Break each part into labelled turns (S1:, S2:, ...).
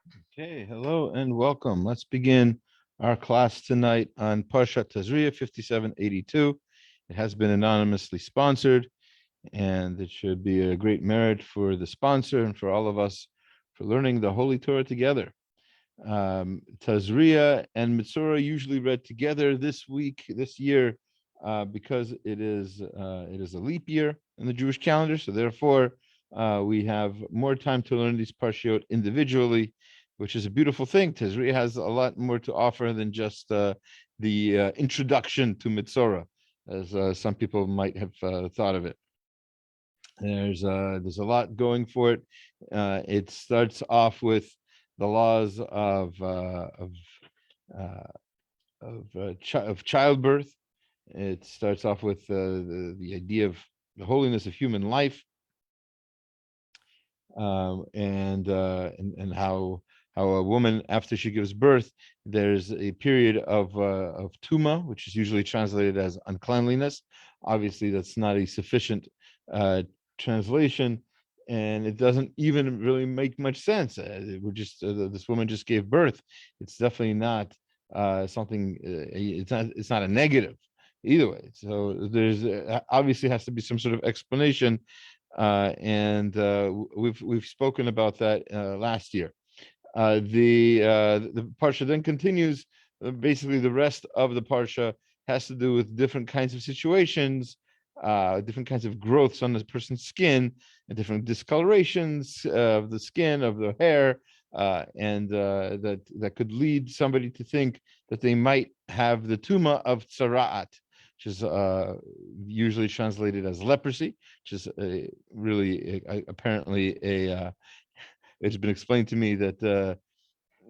S1: Okay, hello and welcome. Let's begin our class tonight on Parshat Tazria 5782. It has been anonymously sponsored, and it should be a great merit for the sponsor and for all of us for learning the Holy Torah together. Tazria and Mitzora usually read together this year, because it is a leap year in the Jewish calendar. So therefore, we have more time to learn these parshiot individually, which is a beautiful thing. Tazria has a lot more to offer than just the introduction to Mitzora, as some people might have thought of it. There's a lot going for it. It starts off with the laws uh, of childbirth. It starts off with the idea of the holiness of human life, and how a woman, after she gives birth, there's a period of tuma, which is usually translated as uncleanliness. Obviously, that's not a sufficient uh, translation, and it doesn't even really make much sense. This woman just gave birth. It's definitely not something. It's not a negative either way. So there's obviously has to be some sort of explanation, and we've spoken about that last year. The parsha then continues. Basically, the rest of the parsha has to do with different kinds of situations, different kinds of growths on the person's skin, and different discolorations of the skin, of the hair, and that could lead somebody to think that they might have the tuma of tzaraat, which is usually translated as leprosy, which is apparently it's been explained to me that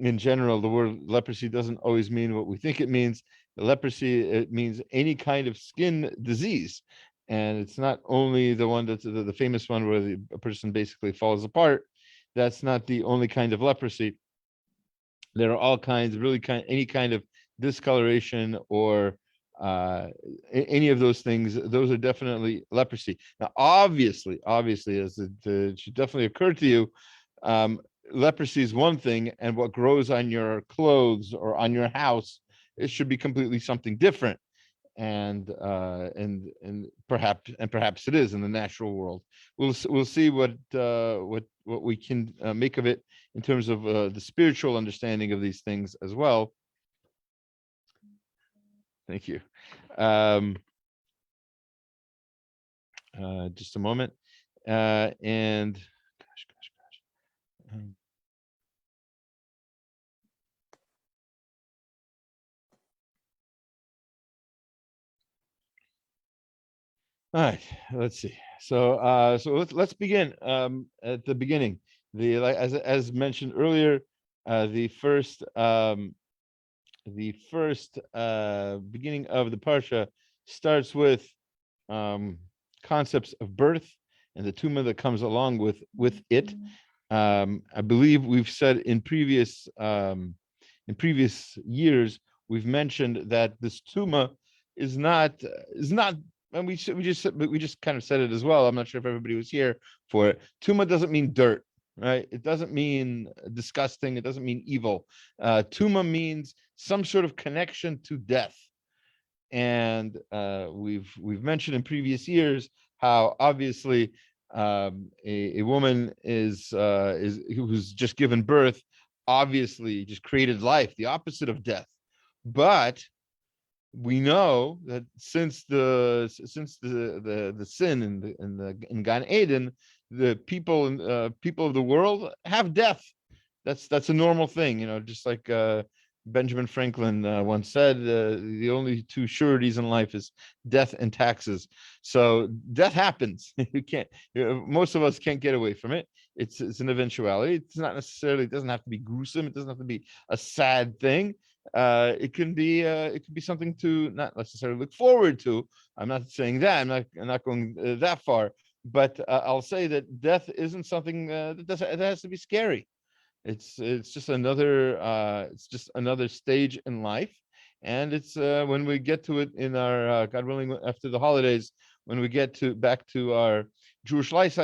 S1: in general, the word leprosy doesn't always mean what we think it means. Leprosy, it means any kind of skin disease. And it's not only the one that's the famous one where a person basically falls apart. That's not the only kind of leprosy. There are all kinds, any kind of discoloration or any of those things. Those are definitely leprosy. Now, obviously, as it should definitely occur to you, um, leprosy is one thing, and what grows on your clothes or on your house, it should be completely something different. And perhaps it is in the natural world. We'll see what we can make of it in terms of the spiritual understanding of these things as well. Thank you. Um, just a moment. And gosh. All right, let's see. So let's begin at the beginning. As mentioned earlier, the first beginning of the parsha starts with um, concepts of birth and the tumah that comes along with it. I believe we've said in previous years, we've mentioned that this tumah is not, and we just kind of said it as well. I'm not sure if everybody was here for it. Tumah doesn't mean dirt, right? It doesn't mean disgusting. It doesn't mean evil. Tumah means some sort of connection to death. And we've mentioned in previous years how obviously a woman is who's just given birth, obviously just created life, the opposite of death. But we know that since the sin in Gan Eden, the people of the world have death. That's a normal thing, just like Benjamin Franklin once said, the only two sureties in life is death and taxes. So death happens. You can't. Most of us can't get away from it. It's an eventuality. It doesn't have to be gruesome. It doesn't have to be a sad thing. It could be something to not necessarily look forward to. I'm not saying that. I'm not going that far. But I'll say that death isn't something that has to be scary. It's just another stage in life, and it's when we get to it in our God willing, after the holidays, when we get back to our Jewish life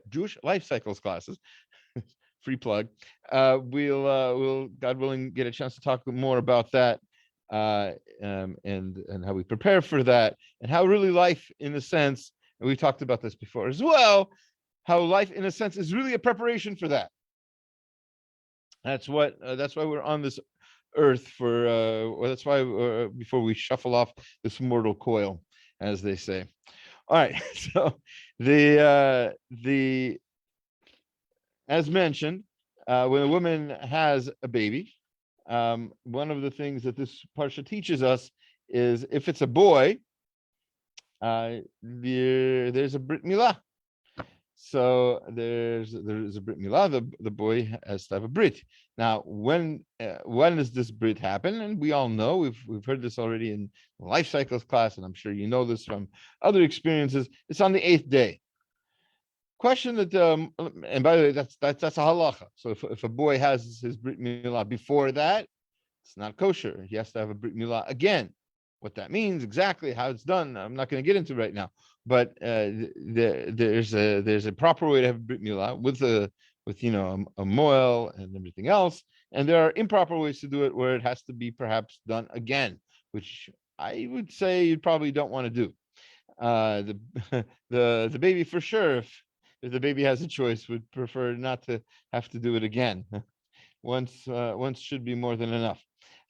S1: Jewish life cycles classes. free plug. We'll God willing get a chance to talk more about that, and how we prepare for that, and how really life, in a sense, and we talked about this before as well, how life, in a sense, is really a preparation for that. That's why we're on this earth for. Well, that's why before we shuffle off this mortal coil, as they say. All right, so the as mentioned, when a woman has a baby, one of the things that this parsha teaches us is if it's a boy, there's a brit mila. So there's a brit milah. The boy has to have a brit. Now, when does this brit happen? And we all know we've heard this already in life cycles class, and I'm sure you know this from other experiences. It's on the 8th day. Question that and by the way, that's a halacha. So if a boy has his brit milah before that, it's not kosher. He has to have a brit milah again. What that means exactly, how it's done, I'm not going to get into right now. But there's a proper way to have brit milah with a moel and everything else, and there are improper ways to do it where it has to be perhaps done again, which I would say you probably don't want to do. The the baby for sure, if the baby has a choice, would prefer not to have to do it again. Once should be more than enough.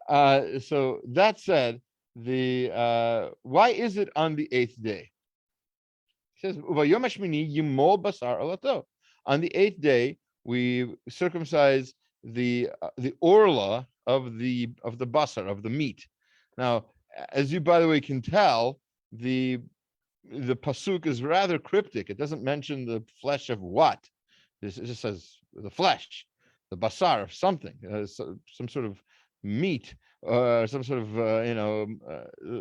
S1: So that said, why is it on the 8th day? He says, "Uvayom hashmini yimol basar alato." On the 8th day, we circumcise the orla of the basar, of the meat. Now, as you, by the way, can tell, the pasuk is rather cryptic. It doesn't mention the flesh of what. It just says the flesh, the basar of something, some sort of meat, some sort of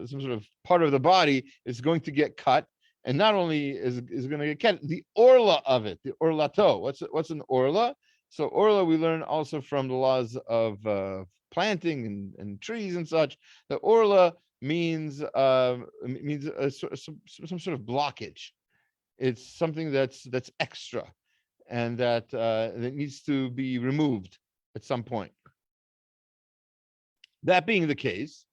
S1: some sort of part of the body is going to get cut, and not only is going to get cut, the orla of it, the orlato. What's an orla? So orla we learn also from the laws of planting and trees and such. The orla means some sort of blockage. It's something that's extra, and that needs to be removed at some point. That being the case,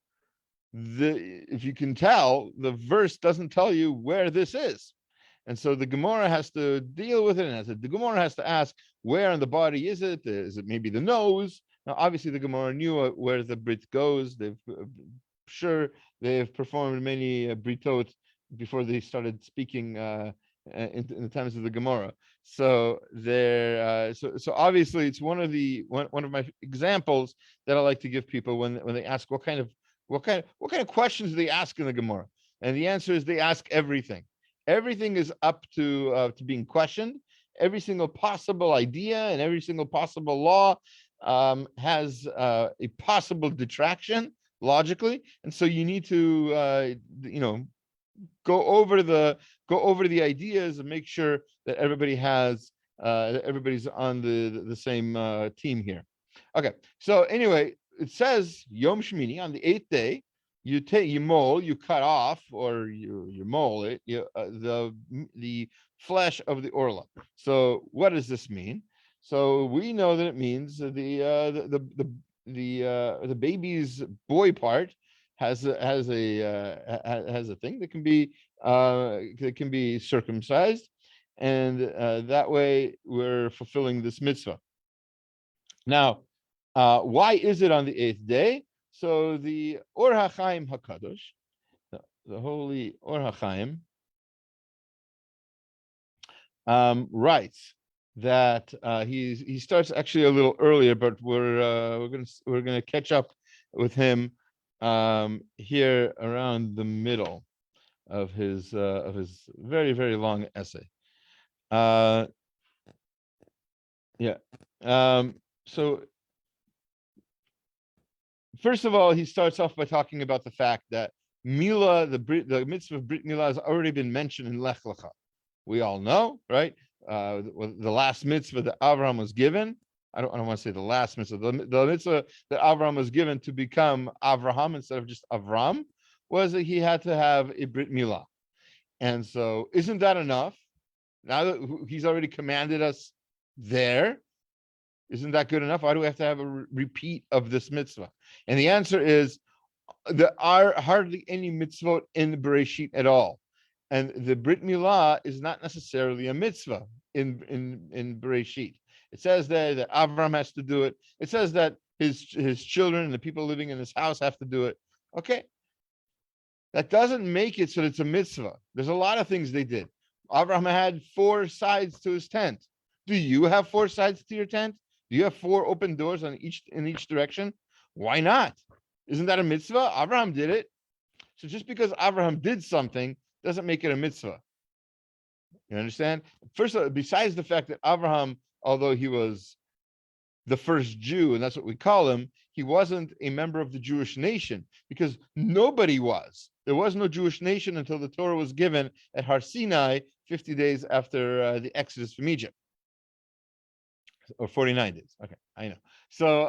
S1: if you can tell, the verse doesn't tell you where this is. And so the Gemara has to deal with it, and the Gemara has to ask, where in the body is it? Is it maybe the nose? Now, obviously, the Gemara knew where the brit goes. They've performed many britot before they started speaking in the times of the Gemara. So so obviously it's one of my examples that I like to give people when they ask what kind of questions do they ask in the Gemara, and the answer is they ask everything. Everything is up to being questioned. Every single possible idea and every single possible law has a possible detraction logically, and so you need to go over the ideas and make sure that everybody's on the same team here. Okay, so anyway, it says Yom Shmini, on the 8th day, you cut off, or you mole it, the flesh of the orla. So what does this mean? So we know that it means the baby's boy part has a thing that can be circumcised, and that way we're fulfilling this mitzvah. Now, why is it on the 8th day? So the Or HaChaim HaKadosh, the holy Or HaChaim, writes that he starts actually a little earlier, but we're gonna catch up with him here around the middle of his very, very long essay. So first of all, he starts off by talking about the fact that mila, the mitzvah of brit milah, has already been mentioned in Lech Lecha. We all know, right? The last mitzvah that Avraham was given. I don't want to say the last mitzvah. The mitzvah that Avraham was given to become Avraham instead of just Avram was that he had to have a brit milah. And so, isn't that enough? Now that he's already commanded us there, Isn't that good enough? Why do we have to have a repeat of this mitzvah? And the answer is there are hardly any mitzvot in Bereshit at all. And the Brit Milah is not necessarily a mitzvah in Bereshit. It says there that Avram has to do it. It says that his children and the people living in his house have to do it. Okay. That doesn't make it so that it's a mitzvah. There's a lot of things they did. Abraham had 4 sides to his tent. Do you have 4 sides to your tent? Do you have 4 open doors in each direction? Why not? Isn't that a mitzvah? Abraham did it. So just because Abraham did something doesn't make it a mitzvah. You understand? First of all, besides the fact that Abraham, although he was the first Jew, and that's what we call him, he wasn't a member of the Jewish nation because nobody was. There was no Jewish nation until the Torah was given at Har Sinai 50 days after the Exodus from Egypt. Or 49 days. Okay, I know. So,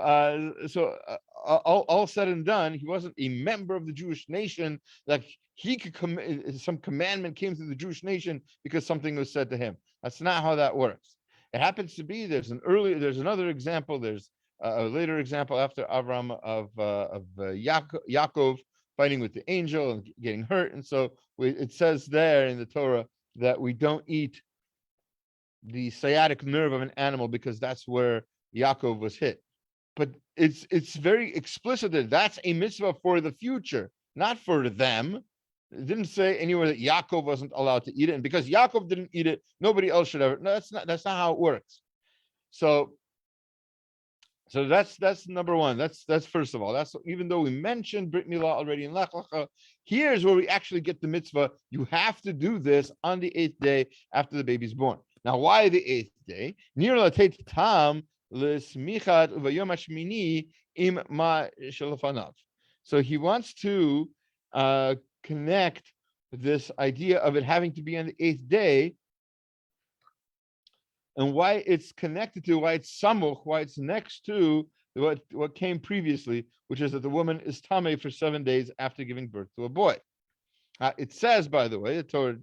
S1: all said and done, he wasn't a member of the Jewish nation. Like he could some commandment came through the Jewish nation because something was said to him. That's not how that works. It happens to be there's another example. There's a later example after Avram of Yaakov fighting with the angel and getting hurt, and so it says there in the Torah that we don't eat the sciatic nerve of an animal because that's where Yaakov was hit. But it's very explicit that that's a mitzvah for the future, not for them. It didn't say anywhere that Yaakov wasn't allowed to eat it, and because Yaakov didn't eat it, nobody else should ever. No, that's not how it works. So that's number one. That's first of all. That's even though we mentioned Brit Milah already in Lech Lecha, here's where we actually get the mitzvah. You have to do this on the 8th day after the baby's born. Now, why the 8th day? Nir latet tam l'smichat uvayom hashmini im ma shelafanav. So he wants to connect this idea of it having to be on the 8th day, and why it's connected to, why it's samuch, why it's next to what came previously, which is that the woman is tameh for 7 days after giving birth to a boy. It says, by the way, the Torah.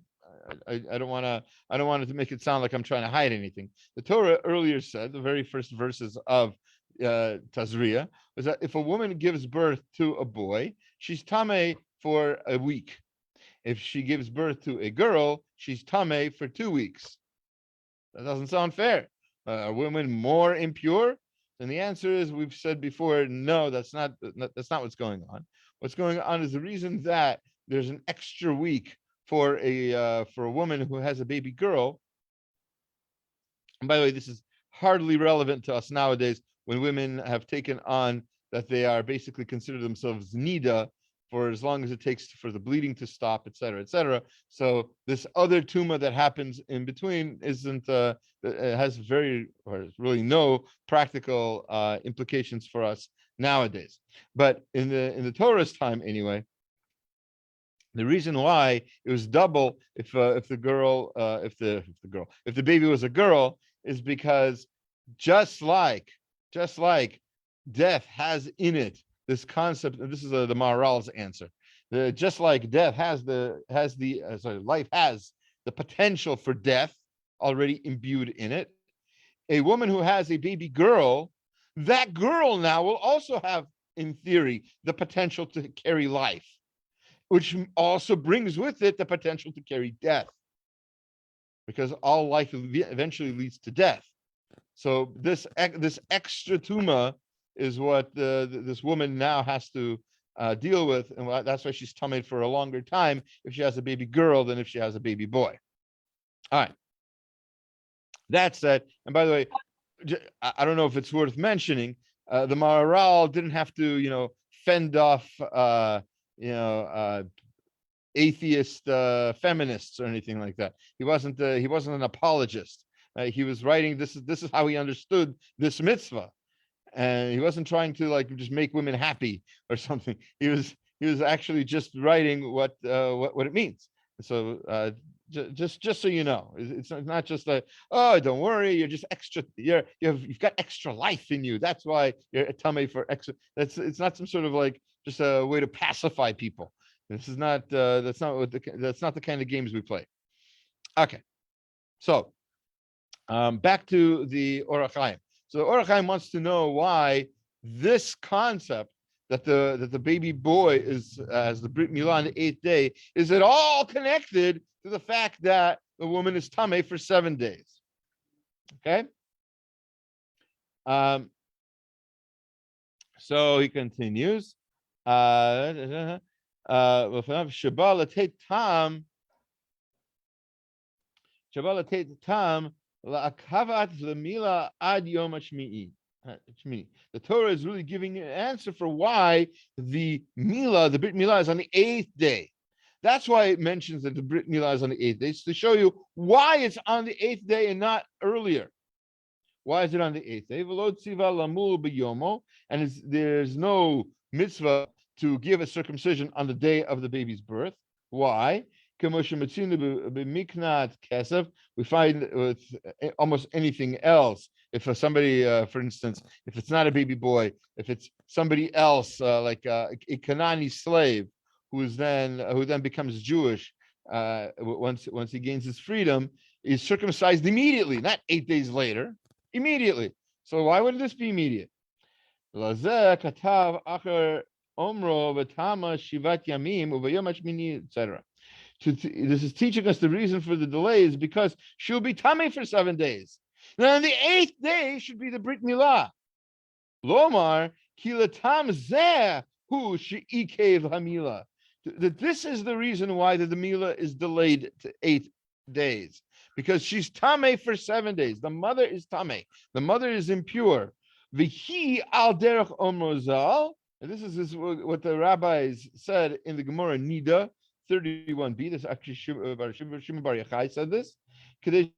S1: I don't want it to make it sound like I'm trying to hide anything. The Torah earlier said, the very first verses of Tazria, was that if a woman gives birth to a boy, she's tameh for a week. If she gives birth to a girl, she's tameh for 2 weeks. That doesn't sound fair. Are women more impure? And the answer is, we've said before, no, that's not what's going on. What's going on is the reason that there's an extra week for a woman who has a baby girl. And by the way, this is hardly relevant to us nowadays when women have taken on that they are basically consider themselves nida for as long as it takes for the bleeding to stop, et cetera, et cetera. So this other tuma that happens in between isn't has really no practical implications for us nowadays. But in the Torah's time anyway, the reason why it was double if the baby was a girl is because just like death has in it this concept, and this is the Maharal's answer. Just like death life has the potential for death already imbued in it. A woman who has a baby girl, that girl now will also have, in theory, the potential to carry life, which also brings with it the potential to carry death, because all life eventually leads to death. So this extra tuma is what this woman now has to deal with, and that's why she's tameh for a longer time if she has a baby girl than if she has a baby boy. All right. That said, and by the way, I don't know if it's worth mentioning, the Maharal didn't have to, fend off, atheist feminists or anything like that. He wasn't an apologist. He was writing, this is how he understood this mitzvah, and he wasn't trying to just make women happy or something. He was actually just writing what it means. So just so you know, it's not just like, oh, don't worry, you're just extra, you've got extra life in you, that's why you're a tummy for extra. It's not some sort of just a way to pacify people. This is not that's not the kind of games we play. Okay, so back to the Orach Chaim. So the Or HaChaim wants to know why this concept that the baby boy is as the brit milah on the 8th day is at all connected to the fact that the woman is tameh for 7 days. Okay. So he continues. Shabbat tam la'akavat l'mila ad yom hashmi'i. The Torah is really giving an answer for why the mila, the brit milah, is on the 8th day. That's why it mentions that the brit milah is on the 8th day. It's to show you why it's on the 8th day and not earlier. Why is it on the 8th day? And there's no mitzvah to give a circumcision on the day of the baby's birth. Why? We find with almost anything else. If somebody, for instance, if it's not a baby boy, if it's somebody else, like a Canaanite slave, who then becomes Jewish once he gains his freedom, is circumcised immediately, not 8 days later, immediately. So why would this be immediate? Etc. This is teaching us the reason for the delay is because she'll be tummy for 7 days. Now on the 8th day should be the brit milah. Lomar kilatam zeh hu she'ikev hamila. That this is the reason why the milah is delayed to 8 days, because she's tameh for 7 days. The mother is tameh. The mother is impure. V'hi al derech omrozal. And this is what the rabbis said in the Gemara Nida 31b. This actually Shimon Bar Yochai said this. Now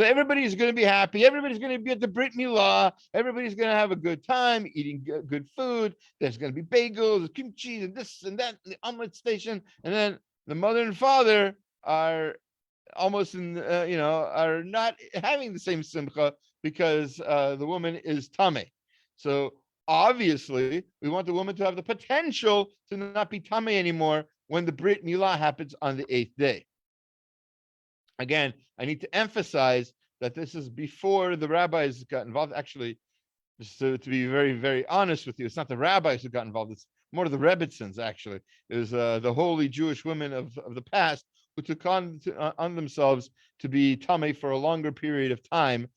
S1: everybody's going to be happy. Everybody's going to be at the Brit Milah. Everybody's going to have a good time eating good food. There's going to be bagels, kimchi, and this and that, and the omelet station. And then the mother and father are almost are not having the same simcha because the woman is tameh. So obviously, we want the woman to have the potential to not be tameh anymore when the Brit Milah happens on the 8th day. Again, I need to emphasize that this is before the rabbis got involved. Actually, just to be very, very honest with you, it's not the rabbis who got involved. It's more the Rebbitzins, actually. It was the holy Jewish women of the past who took on themselves to be tameh for a longer period of time.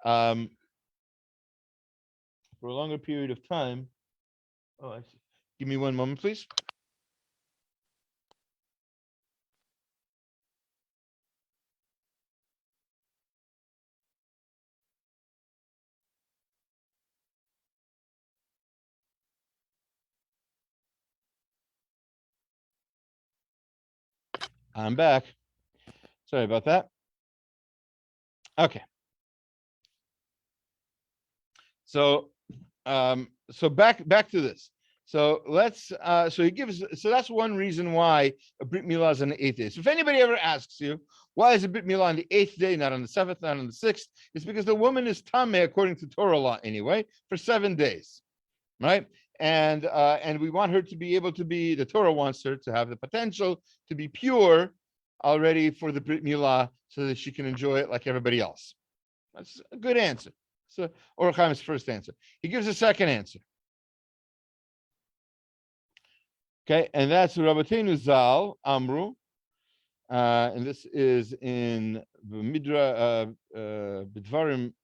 S1: For a longer period of time. Oh, I see. Give me one moment, please. I'm back. Sorry about that. Okay. So back to this. So he gives, so that's one reason why a Brit Milah is on the 8th day. So if anybody ever asks you, why is a Brit Milah on the 8th day, not on the 7th, not on the 6th? It's because the woman is tameh, according to Torah law anyway, for 7 days, right? And we want her to be able to be, the Torah wants her to have the potential to be pure already for the Brit Milah so that she can enjoy it like everybody else. That's a good answer. So Or HaChaim's first answer. He gives a second answer. Okay, and that's Rabbeinu Zal Amru, and this is in Midra Bidvarim,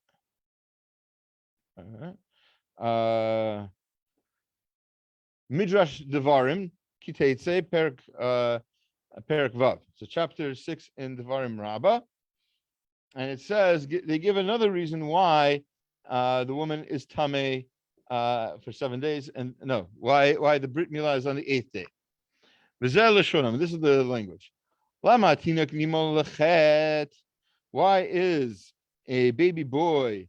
S1: Midrash Devarim Kiteitze Perak Vav. So chapter 6 in Devarim Rabbah, and it says they give another reason why the woman is tameh for 7 days, and no, why the Brit Milah is on the 8th day. This is the language. Why is a baby boy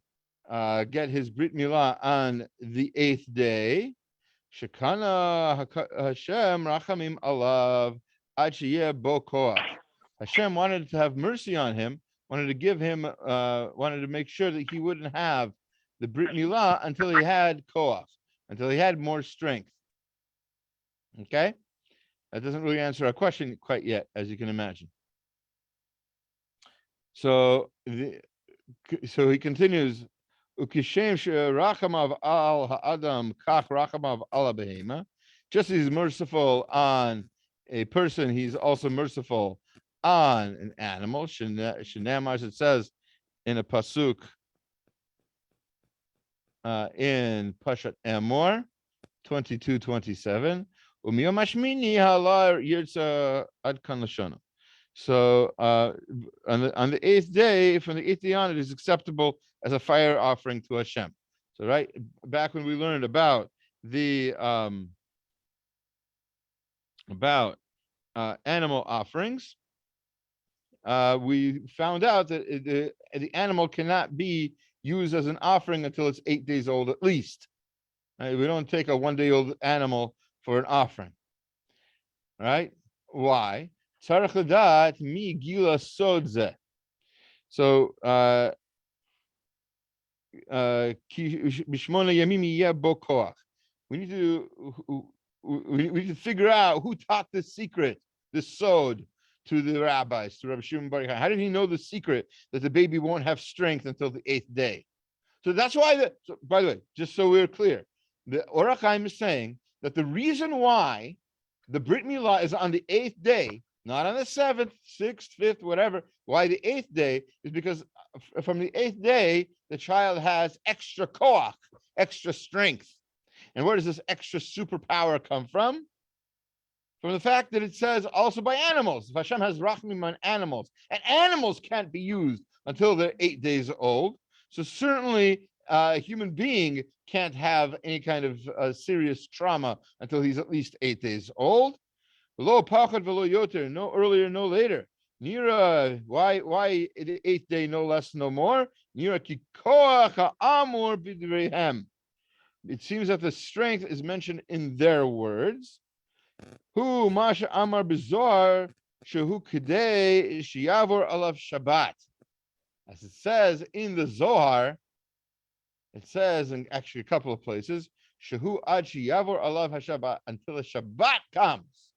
S1: get his Brit Milah on the 8th day? Shekana Hashem rachamim alav ad sheyeh bo koach. Hashem wanted to have mercy on him, wanted to give him, wanted to make sure that he wouldn't have the Brit Milah until he had koach, until he had more strength. Okay? That doesn't really answer our question quite yet, as you can imagine. So so he continues. Ukishem rachamav al ha'adam kach rachamav al behema. Just as he's merciful on a person, he's also merciful on an animal. Shenamar, it says in a pasuk in Pashat Emor 22:27. Umiyom hashmini halar yirtza ad kan lashona. So on the eighth day, from the eighth day on, it is acceptable as a fire offering to Hashem. So right back when we learned about the animal offerings, we found out that the animal cannot be used as an offering until it's 8 days old at least. Right? We don't take a 1 day old animal for an offering. Right? Why? So we need to figure out who taught this secret, this sod, to the rabbis, to Rabbi Shimon Bar Yochai. How did he know the secret that the baby won't have strength until the 8th day? So that's why, by the way, just so we're clear, the Or HaChaim is saying that the reason why the Brit Milah is on the 8th day, not on the 7th, 6th, 5th, whatever, why the 8th day is because from the 8th day, the child has extra koach, extra strength. And where does this extra superpower come from? From the fact that it says also by animals. If Hashem has rachmim on animals, and animals can't be used until they're 8 days old. So certainly a human being can't have any kind of serious trauma until he's at least 8 days old. V'lo pachad v'lo yoter, no earlier, no later. Nira, why the 8th day, no less, no more? Nira ki koach ha'amur b'dveihem. It seems that the strength is mentioned in their words. Hu masha amar bizar shehu kedei sheyavor alav Shabbat. As it says in the Zohar, it says in actually a couple of places, shehu ad sheyavor alav haShabbat, until the Shabbat comes.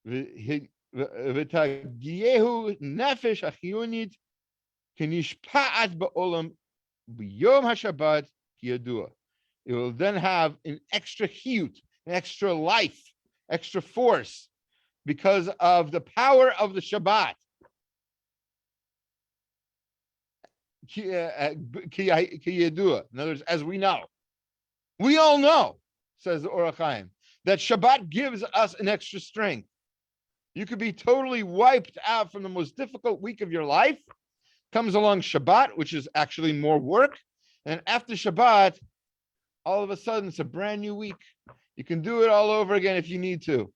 S1: V'tagiyehu nefesh achiyunit kenishpa'at ba'olam b'yom haShabbat kiyadua. It will then have an extra hiyut, an extra life, extra force, because of the power of the Shabbat. In other words, as we know, we all know, says the Or HaChaim, that Shabbat gives us an extra strength. You could be totally wiped out from the most difficult week of your life. Comes along Shabbat, which is actually more work. And after Shabbat, all of a sudden, it's a brand new week. You can do it all over again if you need to.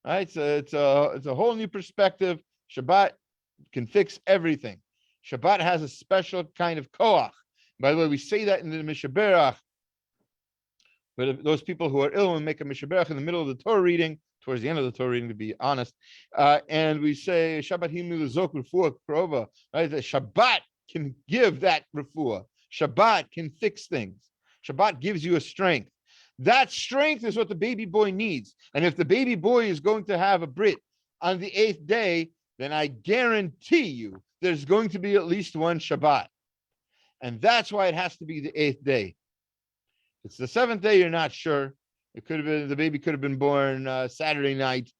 S1: Right? So it's a whole new perspective. Shabbat can fix everything. Shabbat has a special kind of koach. By the way, we say that in the Mishaberach. But if those people who are ill and make a Mishaberach in the middle of the Torah reading, towards the end of the Torah reading, to be honest, and we say Shabbat himu lezok refuah krova. Right? The Shabbat can give that refuah. Shabbat can fix things. Shabbat gives you a strength. That strength is what the baby boy needs. And if the baby boy is going to have a Brit on the 8th day, then I guarantee you there's going to be at least one Shabbat. And that's why it has to be the 8th day. It's the 7th day, you're not sure. It could have been, the baby could have been born Saturday night,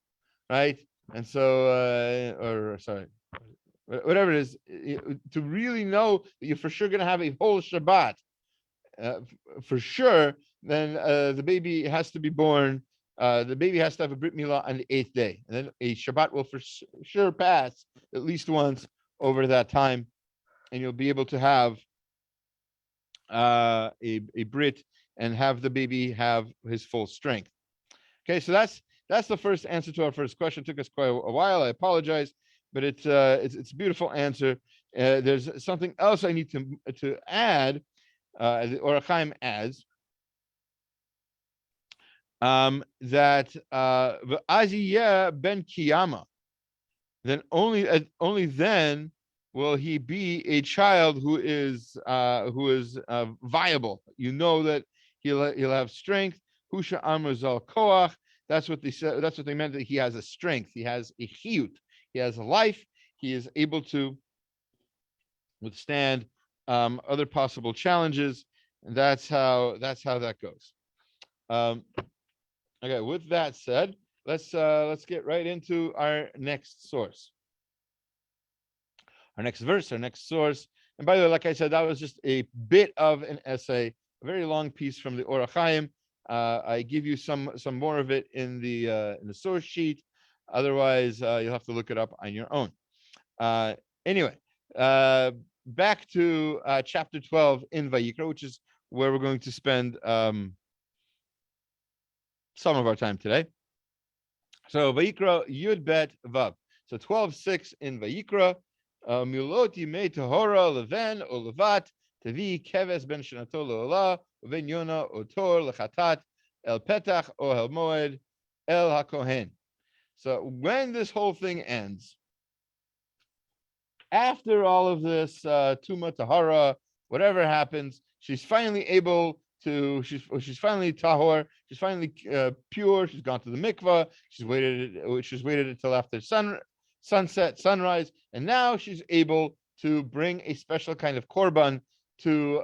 S1: right? And so, whatever it is, to really know that you're for sure going to have a whole Shabbat, for sure, then the baby has to be born. The baby has to have a Brit Milah on the 8th day. And then a Shabbat will for sure pass at least once over that time. And you'll be able to have a Brit and have the baby have his full strength. Okay, so that's the first answer to our first question. It took us quite a while. I apologize, but it's a beautiful answer. There's something else I need to add. The Or HaChaim adds that v'aziyeh ben kiyama, then only then will he be a child who is viable. You know that he'll have strength. Husha amar zal koach. That's what they said. That's what they meant, that he has a strength. He has a chiyut. He has a life. he is able to withstand other possible challenges, and that's how that goes. Um, okay, with that said, let's get right into our next source, our next verse, our next source. And by the way, like I said, that was just a bit of an essay, a very long piece from the Or HaChaim. I give you some more of it in the source sheet. Otherwise, you'll have to look it up on your own. Anyway, back to chapter 12 in Vayikra, which is where we're going to spend some of our time today. So Vayikra Yud Bet Vav. So 12:6 in Vayikra. Milot Yimei Tahora Leven or Levat Tavi Keves Ben Shanato Leolah Uven Yona Otor Lechatat El Petach O El Moed El HaKohen. So when this whole thing ends, after all of this Tuma Tahara, whatever happens, she's finally able to, she's finally tahor, she's finally pure, she's gone to the mikvah, she's waited until after sunset, sunrise, and now she's able to bring a special kind of korban to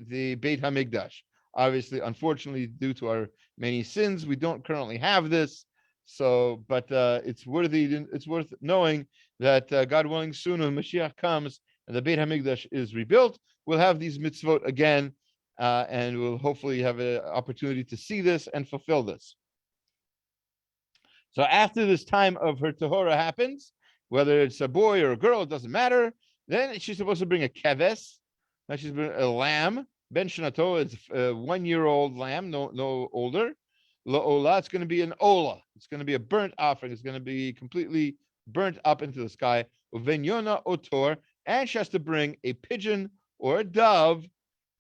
S1: the Beit HaMikdash. Obviously, unfortunately, due to our many sins, we don't currently have this. So, but it's worth knowing that God willing, soon when Mashiach comes and the Beit HaMikdash is rebuilt, we'll have these mitzvot again, and we'll hopefully have an opportunity to see this and fulfill this. So after this time of her tahora happens, whether it's a boy or a girl, it doesn't matter. Then she's supposed to bring a keves. Now she's bring a lamb. Ben shanato is a 1-year-old lamb, no older. La'olah, it's going to be an ola. It's going to be a burnt offering. It's going to be completely burnt up into the sky. Uven yona otor, and she has to bring a pigeon or a dove,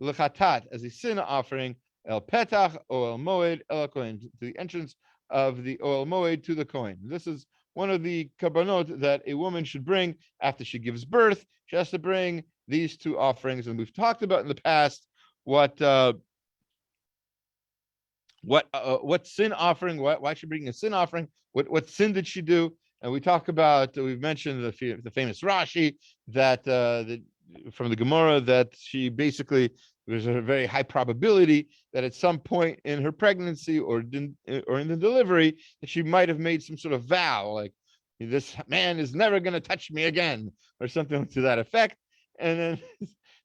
S1: lechatat, as a sin offering, el petach o el moed el kohen, to the entrance of the oil moed to the kohen. This is one of the kabbanot that a woman should bring after she gives birth. She has to bring these two offerings, and we've talked about in the past what sin offering, why she bring a sin offering, what sin did she do, and we've mentioned the famous Rashi that from the Gemara that she basically, there's a very high probability that at some point in her pregnancy or in the delivery that she might have made some sort of vow, like this man is never going to touch me again, or something to that effect. And then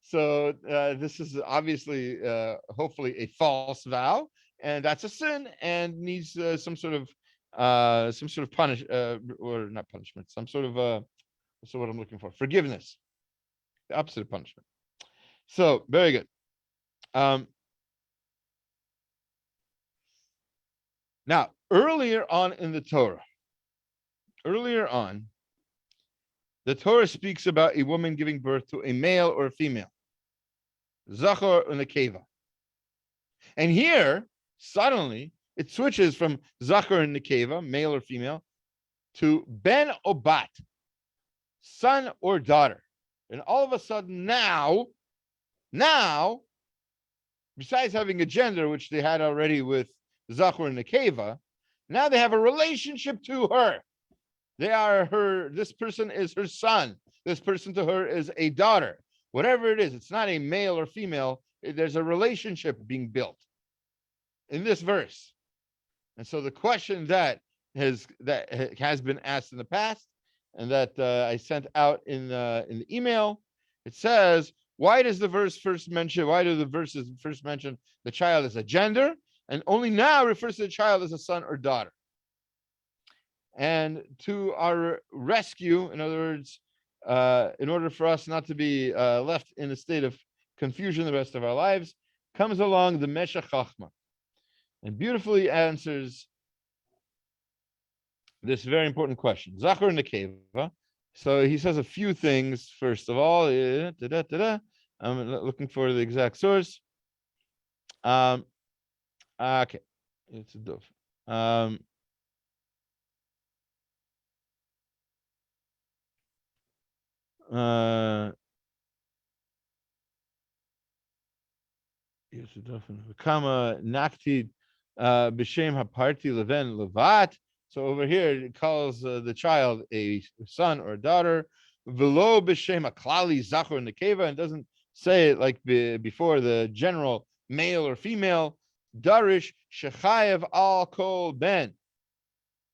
S1: so this is obviously hopefully a false vow, and that's a sin and needs some sort of punish or not punishment, some sort of so what I'm looking for, forgiveness, the opposite of punishment. So very good. Now, earlier on in the Torah, the Torah speaks about a woman giving birth to a male or a female, zachor and a keva. And here, suddenly, it switches from zachor and nekeva, male or female, to ben or bat, son or daughter. And all of a sudden now, besides having a gender, which they had already with zachor and nekeva, now they have a relationship to her. They are her, this person is her son. This person to her is a daughter. Whatever it is, it's not a male or female. There's a relationship being built in this verse. And so the question that has been asked in the past, and that I sent out in the email, it says, why do the verses first mention the child as a gender, and only now refers to the child as a son or daughter? And to our rescue, in other words, in order for us not to be left in a state of confusion the rest of our lives, comes along the Meshech Chachma and beautifully answers this very important question. Zachor and Nekeva. So he says a few things. First of all, I'm looking for the exact source. Okay, it's a dove. Kama Nakti B'Shem Haparti Leven Levat. So over here, it calls the child a son or a daughter. Velo b'shem klali zachor nekeva, and doesn't say it like before the general male or female. Darish shechayev al kol ben.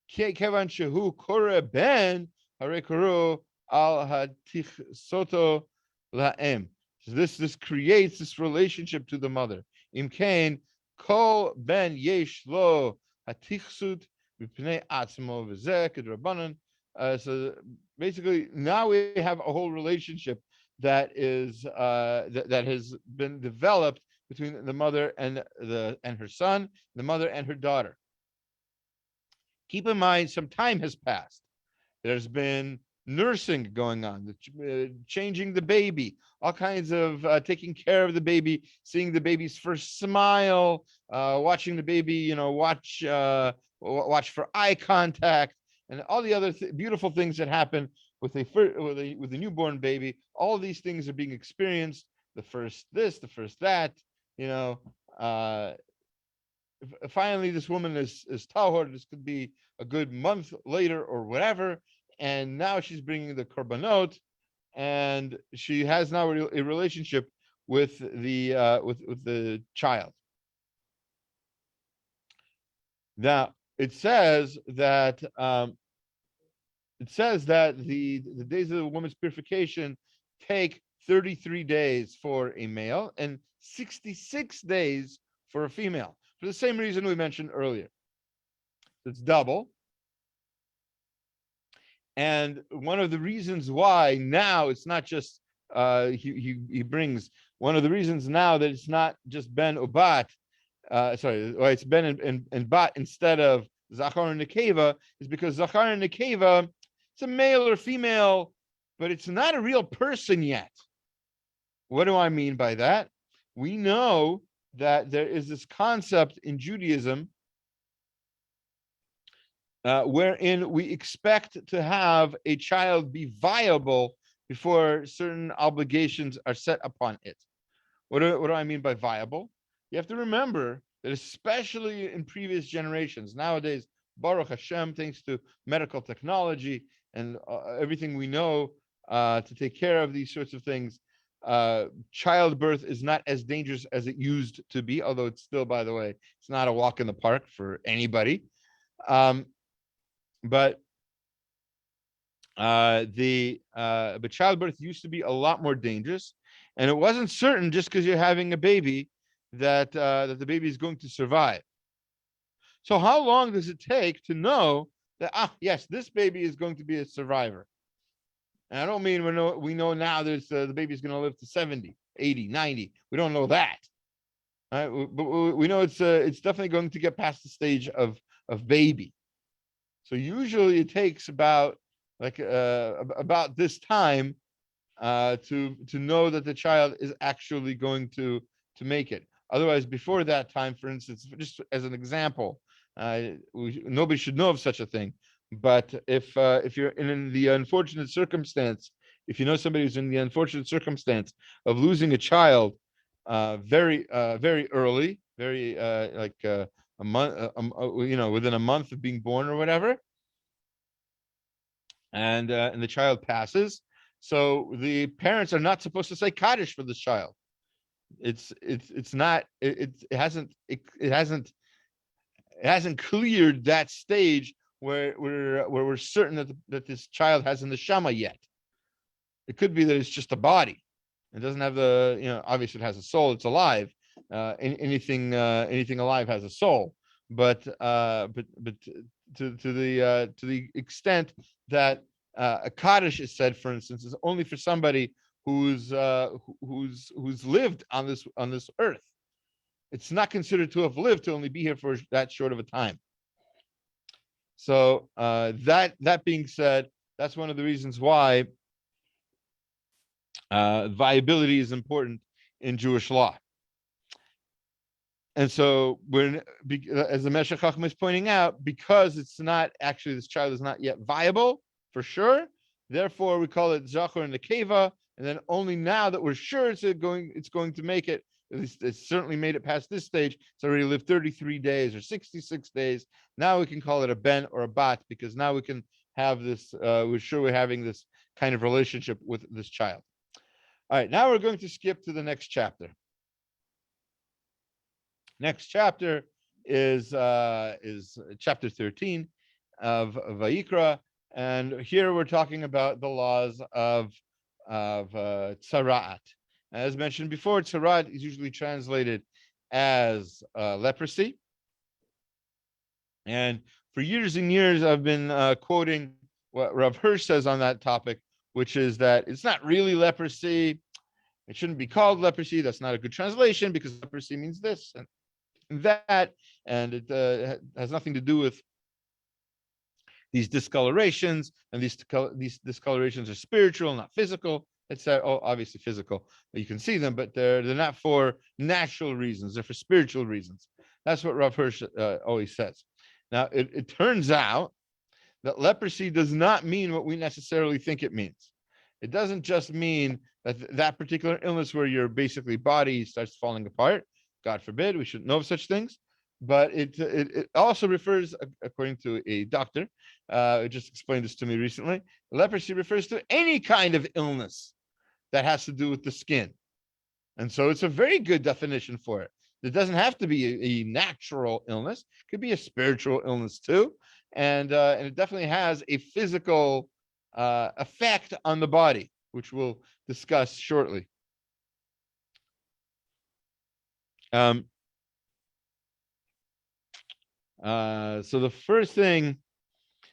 S1: Kevan shehu kore ben harekuru al hatich soto laem. So this creates this relationship to the mother. Imkain kol ben yesh lo hatichsut b'pnei atzmo v'zeh kedrabanan. So basically, now we have a whole relationship that is that has been developed between the mother and her son, the mother and her daughter. Keep in mind, some time has passed. There's been nursing going on, changing the baby, all kinds of taking care of the baby, seeing the baby's first smile, watching the baby, watch for eye contact, and all the other beautiful things that happen with a newborn baby. All of these things are being experienced. The first this, the first that, finally this woman is tahor. This could be a good month later or whatever, and now she's bringing the korbanot, and she has now a relationship with the child. Now it says that the days of the woman's purification take 33 days for a male and 66 days for a female, for the same reason we mentioned earlier. It's double. And one of the reasons why now it's not just he brings one of the reasons now that it's not just ben or bat, it's ben and bat instead of zachar and nekeva, is because zachar and nekeva, it's a male or female, but it's not a real person yet. What do I mean by that? We know that there is this concept in Judaism wherein we expect to have a child be viable before certain obligations are set upon it. What do I mean by viable? You have to remember that especially in previous generations, nowadays, Baruch Hashem, thanks to medical technology and everything we know to take care of these sorts of things, childbirth is not as dangerous as it used to be, although it's still, by the way, it's not a walk in the park for anybody. But childbirth used to be a lot more dangerous, and it wasn't certain just because you're having a baby that the baby is going to survive. So how long does it take to know that yes, this baby is going to be a survivor? And I don't mean we know now that the baby is going to live to 70, 80, 90. We don't know that, right? But we know it's definitely going to get past the stage of baby. So usually it takes about this time to know that the child is actually going to make it. Otherwise, before that time, for instance, just as an example, nobody should know of such a thing. But if you're in the unfortunate circumstance, if you know somebody who's in the unfortunate circumstance of losing a child very early, very a month, within a month of being born or whatever, and the child passes, so the parents are not supposed to say kaddish for this child. It hasn't cleared that stage where we're certain that this child has an neshama yet. It could be that it's just a body. It doesn't have obviously it has a soul. It's alive. Anything alive has a soul. But to the extent that a kaddish is said, for instance, is only for somebody who's lived on this earth. It's not considered to have lived to only be here for that short of a time. So that being said, that's one of the reasons why viability is important in Jewish law. And so as the Meshech Chacham is pointing out, because it's not actually, this child is not yet viable for sure, therefore we call it Zachor and Nekeva, and then only now that we're sure it's going to make it At least it's certainly made it past this stage. It's already lived 33 days or 66 days. Now we can call it a ben or a bat, because now we can have this, we're sure we're having this kind of relationship with this child. All right, now we're going to skip to the next chapter. Next chapter is chapter 13 of Vayikra, and here we're talking about the laws of tzaraat. As mentioned before, tzaraat is usually translated as leprosy. And for years and years, I've been quoting what Rav Hirsch says on that topic, which is that it's not really leprosy. It shouldn't be called leprosy. That's not a good translation, because leprosy means this and that, and it has nothing to do with these discolorations, and these discolorations are spiritual, not physical. It's obviously physical, you can see them, but they're not for natural reasons. They're for spiritual reasons. That's what Rav Hirsch always says. Now, it turns out that leprosy does not mean what we necessarily think it means. It doesn't just mean that particular illness where your basically body starts falling apart. God forbid, we shouldn't know of such things. But it also refers, according to a doctor, who just explained this to me recently, leprosy refers to any kind of illness that has to do with the skin. And so it's a very good definition for it. It doesn't have to be a natural illness. It could be a spiritual illness too. And it definitely has a physical effect on the body, which we'll discuss shortly. So the first thing,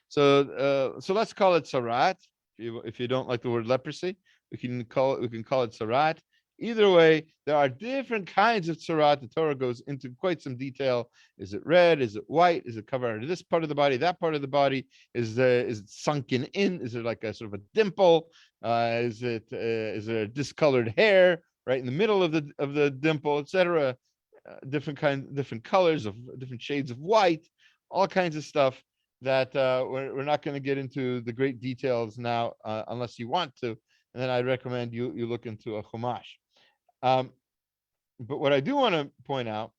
S1: so let's call it tzaraat. If you don't like the word leprosy, we can call it tzaraat. Either way, there are different kinds of tzaraat. The Torah goes into quite some detail. Is it red? Is it white? Is it covered under this part of the body, that part of the body? Is it sunken in? Is it like a sort of a dimple? Is there discolored hair right in the middle of the dimple, etc.? Different colors of different shades of white, all kinds of stuff that we're not going to get into the great details now, unless you want to. And then I recommend you look into a chumash. But what I do want to point out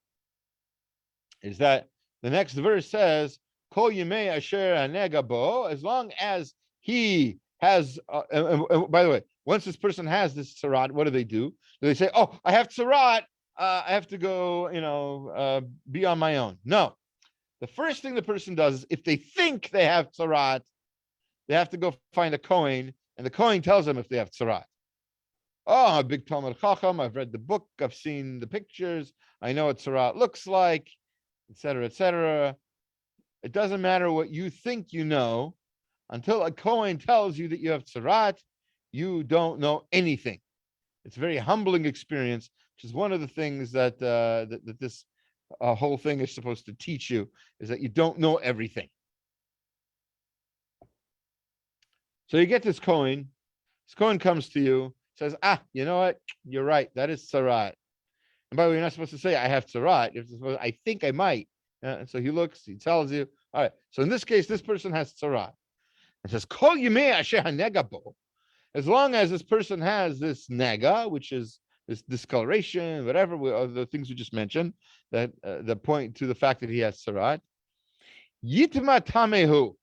S1: is that the next verse says, "Kol yimei asher hanega bo," as long as he has. By the way, once this person has this tzaraat, what do? Do they say, "Oh, I have tzaraat, I have to go, be on my own"? No. The first thing the person does is, if they think they have tzaraat, they have to go find a Kohen, and the Kohen tells them if they have tzaraat. Oh, I'm a big Talmud Chacham. I've read the book. I've seen the pictures. I know what tzaraat looks like, etc., etc. It doesn't matter what you think you know. Until a Kohen tells you that you have tzaraat, you don't know anything. It's a very humbling experience, which is one of the things that that this whole thing is supposed to teach you, is that you don't know everything. So you get this Kohen. This Kohen comes to you, says, you know what? You're right. That is tzaraat. And by the way, you're not supposed to say, I have tzaraat. You're supposed to, I think I might. And so he looks, he tells you. All right. So in this case, this person has tzaraat. And says, Kol yimei asher hanega bo. As long as this person has this nega, which is this discoloration, whatever, the things we just mentioned, that point to the fact that he has tzaraat. Yitma tamehu.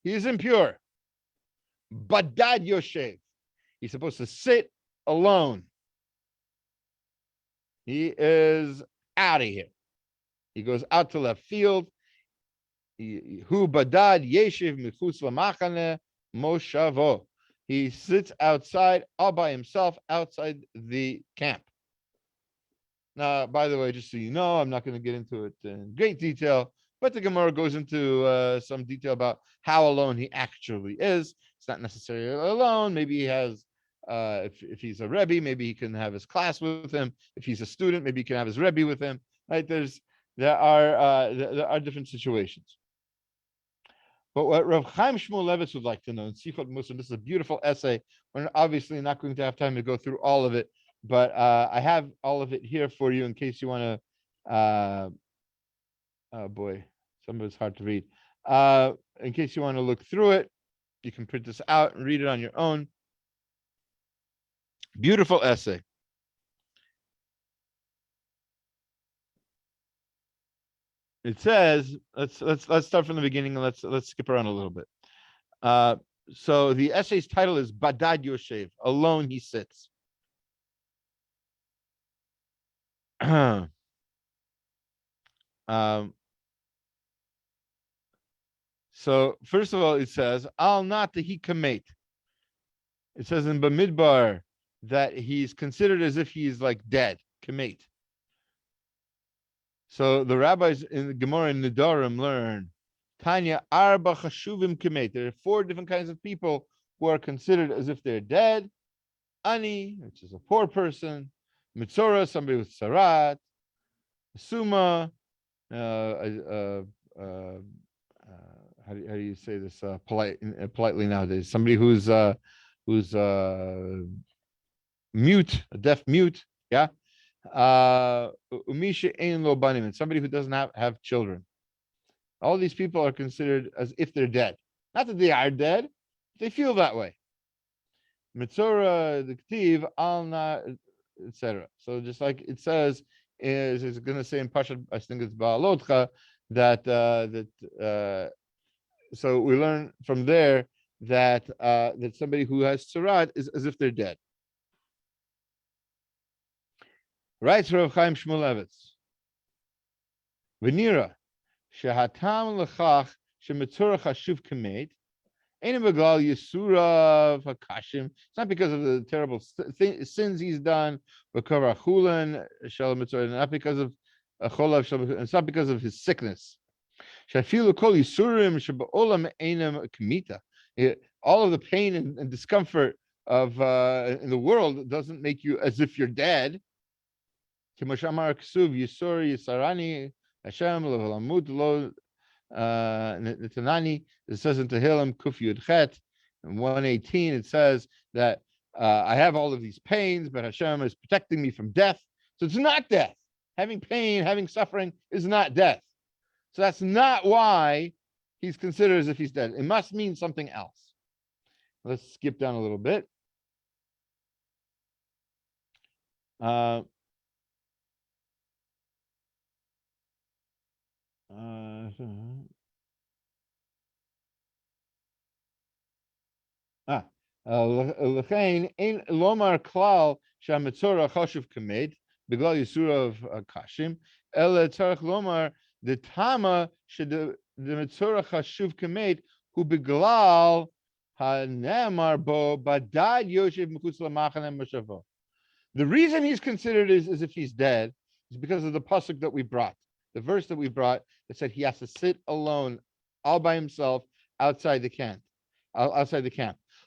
S1: He is impure. Badad yoshev. He's supposed to sit alone. He is out of here. He goes out to left field. Hu badad yeshiv michutz lamachane moshavo. He sits outside, all by himself, outside the camp. Now, by the way, just so you know, I'm not going to get into it in great detail, but the Gemara goes into some detail about how alone he actually is. It's not necessarily alone. Maybe he has, if he's a Rebbe, maybe he can have his class with him. If he's a student, maybe he can have his Rebbe with him. Right? There are different situations. But what Rav Chaim Shmuel Levitz would like to know in Sichot Muslim, this is a beautiful essay. We're obviously not going to have time to go through all of it, but I have all of it here for you in case you want to. Oh boy, some of it's hard to read. In case you want to look through it, you can print this out and read it on your own. Beautiful essay. It says, let's start from the beginning and let's skip around a little bit. Uh, so the essay's title is Badad Yoshev, alone he sits. um, so first of all, it says Al not the hikamate. It says in Bamidbar that he's considered as if he's like dead, kamate. So the rabbis in the Gemara in Nidarim learn Tanya arba chashuvim kamate. There are 4 different kinds of people who are considered as if they're dead. Ani, which is a poor person. Mitzora, somebody with tzaraat. Suma, how do you say this politely nowadays? Somebody who's mute, a deaf mute, yeah. Umisha ein lo banim, and somebody who doesn't have children. All these people are considered as if they're dead. Not that they are dead, they feel that way. Mitzora, the Ktiv, Alna, etc. So just like it says, is going to say in Pashat, I think it's Baalotcha, that so we learn from there that that somebody who has tzaraat is as if they're dead. Writes Rav Chaim Shmulevitz, Venira, shehatam lechach shemitzora chashuv kameit. It's not because of the terrible sins he's done, not because of it's not because of his sickness. All of the pain and discomfort of in the world doesn't make you as if you're dead. Netanani, it says in Tehillim Kuf Yud Chet, in 118, it says that I have all of these pains, but Hashem is protecting me from death. So it's not death. Having pain, having suffering is not death. So that's not why he's considered as if he's dead. It must mean something else. Let's skip down a little bit. L'chein ein lomar klal shamitzora chashuv kamed begal yisura of kashim ele tzarich lomar the tama the mitzora chashuv kamed hu beglal hanemar bo badad yoshev mechutz lamachane mashavo. The reason he's considered as if he's dead is because of the pasuk that we brought, the verse that we brought that said he has to sit alone, all by himself, outside the camp.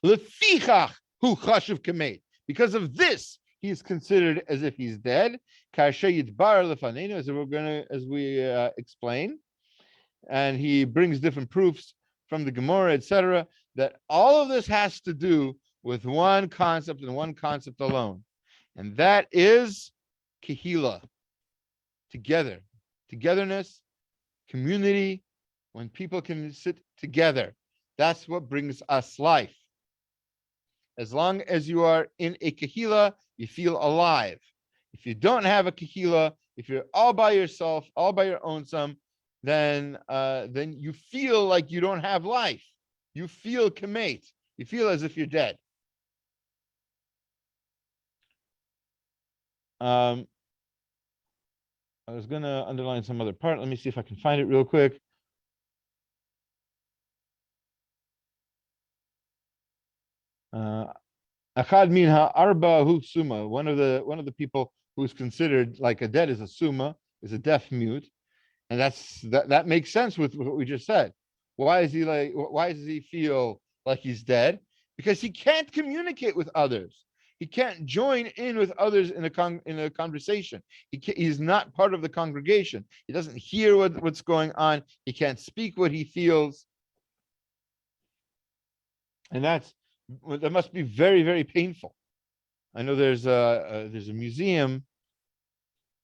S1: Lefichach hu chashuv kamed. Because of this, he is considered as if he's dead. Kasher yidbar lefanenu, as we explain, and he brings different proofs from the Gemara, etc. That all of this has to do with one concept and one concept alone. And that is kehila, togetherness, community, when people can sit together. That's what brings us life. As long as you are in a kehila, you feel alive. If you don't have a kehila, if you're all by yourself, all by your own sum, then you feel like you don't have life. You feel kamate. You feel as if you're dead. I was going to underline some other part. Let me see if I can find it real quick. Achad min ha'arba hu suma. One of the people who's considered like a dead is a suma, is a deaf mute, and that makes sense with what we just said. Why does he feel like he's dead? Because he can't communicate with others. He can't join in with others in a conversation. He's not part of the congregation. He doesn't hear what's going on. He can't speak what he feels. And that must be very, very painful. I know there's a museum.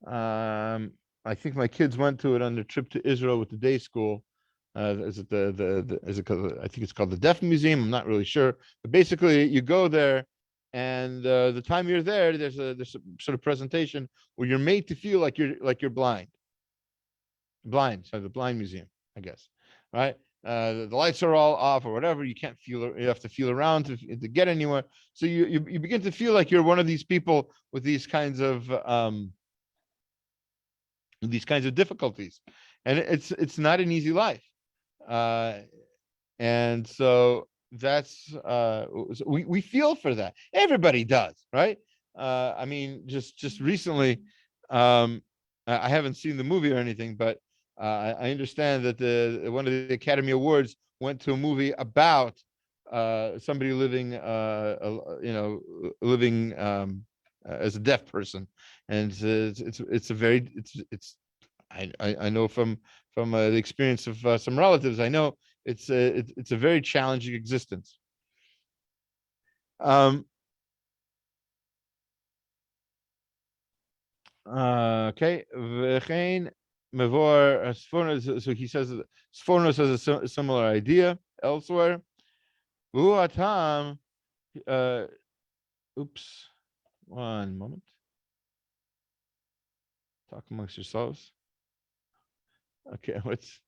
S1: I think my kids went to it on their trip to Israel with the day school. Is it I think it's called the Deaf Museum. I'm not really sure, but basically you go there, and the time you're there, there's a sort of presentation where you're made to feel like you're blind. blind. So the blind museum, I guess, right? The lights are all off or whatever. You can't feel. You have to feel around to get anywhere. So you begin to feel like you're one of these people with these kinds of difficulties, and it's not an easy life. Uh, and so that's we feel for that. Everybody does, right? I mean, just recently, I haven't seen the movie or anything, but I understand that the one of the Academy Awards went to a movie about somebody living, living as a deaf person, and it's a very I know from the experience of some relatives. I know it's a very challenging existence. Okay. So he says Sfornos has a similar idea elsewhere. Oops. One moment. Talk amongst yourselves. Okay, what's